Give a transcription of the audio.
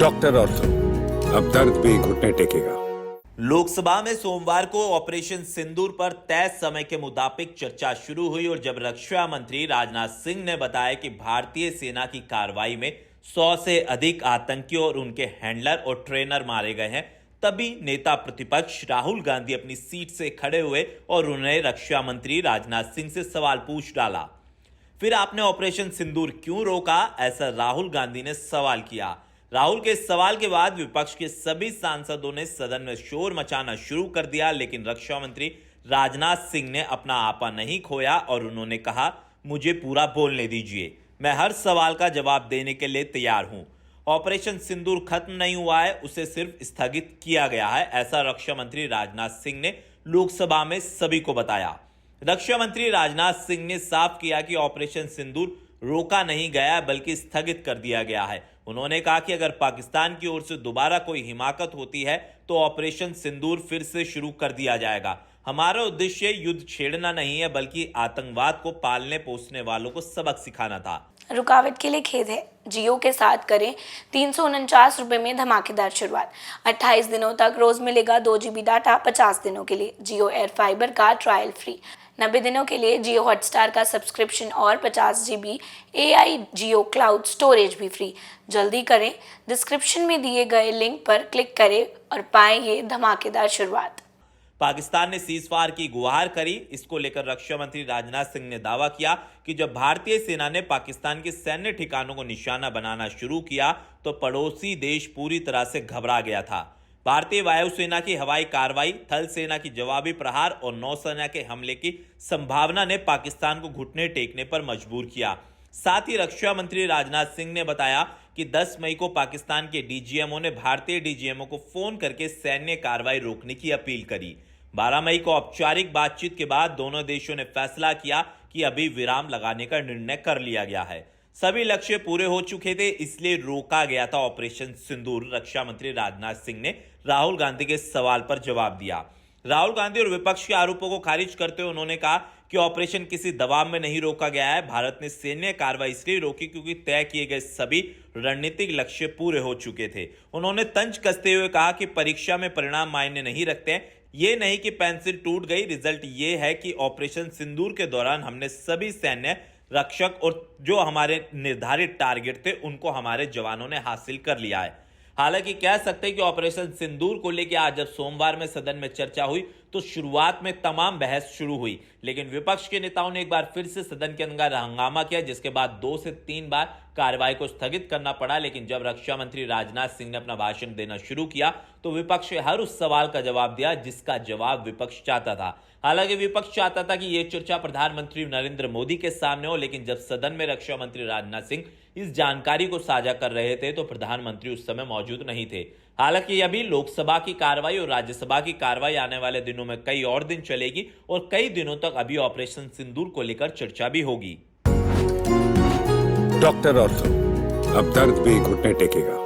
Doctor ortho, अब दर्द भी घुटने टेकेगा। लोकसभा में सोमवार को ऑपरेशन सिंदूर पर तय समय के मुताबिक चर्चा शुरू हुई और जब रक्षा मंत्री राजनाथ सिंह ने बताया कि भारतीय सेना की कार्रवाई में 100 से अधिक आतंकियों और उनके हैंडलर और ट्रेनर मारे गए हैं, तभी नेता प्रतिपक्ष राहुल गांधी अपनी सीट से खड़े हुए और उन्हें रक्षा मंत्री राजनाथ सिंह से सवाल पूछ डाला। फिर आपने ऑपरेशन सिंदूर क्यों रोका, ऐसा राहुल गांधी ने सवाल किया। राहुल के सवाल के बाद विपक्ष के सभी सांसदों ने सदन में शोर मचाना शुरू कर दिया, लेकिन रक्षा मंत्री राजनाथ सिंह ने अपना आपा नहीं खोया और उन्होंने कहा, मुझे पूरा बोलने दीजिए, मैं हर सवाल का जवाब देने के लिए तैयार हूं। ऑपरेशन सिंदूर खत्म नहीं हुआ है, उसे सिर्फ स्थगित किया गया है, ऐसा रक्षा मंत्री राजनाथ सिंह ने लोकसभा में सभी को बताया। रक्षा मंत्री राजनाथ सिंह ने साफ किया कि ऑपरेशन सिंदूर रोका नहीं गया बल्कि स्थगित कर दिया गया है। उन्होंने कहा कि अगर पाकिस्तान की ओर से दोबारा कोई हिमाकत होती है तो ऑपरेशन सिंदूर फिर से शुरू कर दिया जाएगा। हमारा उद्देश्य युद्ध छेड़ना नहीं है बल्कि आतंकवाद को पालने पोसने वालों को सबक सिखाना था। रुकावट के लिए खेद है। जियो के साथ करें 349 रुपए में धमाकेदार शुरुआत। 28 दिनों तक रोज मिलेगा 2 GB डाटा 50 दिनों के लिए। जियो एयर फाइबर का ट्रायल फ्री। 90 दिनों के लिए जियो हॉटस्टार का सब्सक्रिप्शन और 50 GB AI जियो क्लाउड स्टोरेज भी फ्री। जल्दी करें, डिस्क्रिप्शन में दिए गए लिंक पर क्लिक करें और पाएं ये धमाकेदार शुरुआत। पाकिस्तान ने सीजफायर की गुहार करी। इसको लेकर रक्षा मंत्री राजनाथ सिंह ने दावा किया कि जब भारतीय सेना ने पाकिस्तान के सैन्य ठिकानों को निशाना बनाना शुरू किया तो पड़ोसी देश पूरी तरह से घबरा गया था। भारतीय वायुसेना की हवाई कार्रवाई, थल सेना की जवाबी प्रहार और नौसेना के हमले की संभावना ने पाकिस्तान को घुटने टेकने पर मजबूर किया। साथ ही रक्षा मंत्री राजनाथ सिंह ने बताया कि 10 मई को पाकिस्तान के डीजीएमओ ने भारतीय डीजीएमओ को फोन करके सैन्य कार्रवाई रोकने की अपील करी। 12 मई को औपचारिक बातचीत के बाद दोनों देशों ने फैसला किया कि अभी विराम लगाने का निर्णय कर लिया गया है। सभी लक्ष्य पूरे हो चुके थे, इसलिए रोका गया था ऑपरेशन सिंदूर। रक्षा मंत्री राजनाथ सिंह ने राहुल गांधी के सवाल पर जवाब दिया। राहुल गांधी और विपक्ष के आरोपों को खारिज करते हुए उन्होंने कहा कि ऑपरेशन किसी दबाव में नहीं रोका गया है। भारत ने सैन्य कार्रवाई इसलिए रोकी क्योंकि तय किए गए सभी रणनीतिक लक्ष्य पूरे हो चुके थे। उन्होंने तंज कसते हुए कहा कि परीक्षा में परिणाम मायने नहीं रखते। ये नहीं कि पेंसिल टूट गई, रिजल्ट ये है कि ऑपरेशन सिंदूर के दौरान हमने सभी सैन्य रक्षक और जो हमारे निर्धारित टारगेट थे उनको हमारे जवानों ने हासिल कर लिया है। हालांकि कह सकते हैं कि ऑपरेशन सिंदूर को लेकर आज जब सोमवार में सदन में चर्चा हुई तो शुरुआत में तमाम बहस शुरू हुई, लेकिन विपक्ष के नेताओं ने एक बार फिर से सदन के अंदर हंगामा किया, जिसके बाद 2 से 3 बार कार्रवाई को स्थगित करना पड़ा। लेकिन जब रक्षा मंत्री राजनाथ सिंह ने अपना भाषण देना शुरू किया तो विपक्ष ने हर उस सवाल का जवाब दिया जिसका जवाब विपक्ष चाहता था। हालांकि विपक्ष चाहता था कि यह चर्चा प्रधानमंत्री नरेंद्र मोदी के सामने हो, लेकिन जब सदन में रक्षा मंत्री राजनाथ सिंह इस जानकारी को साझा कर रहे थे तो प्रधानमंत्री उस समय मौजूद नहीं थे। हालांकि अभी लोकसभा की कार्रवाई और राज्यसभा की कार्रवाई आने वाले दिनों में कई और दिन चलेगी और कई दिनों तक अभी ऑपरेशन सिंदूर को लेकर चर्चा भी होगी। डॉक्टर ऑर्थो, अब दर्द भी घुटने टेकेगा।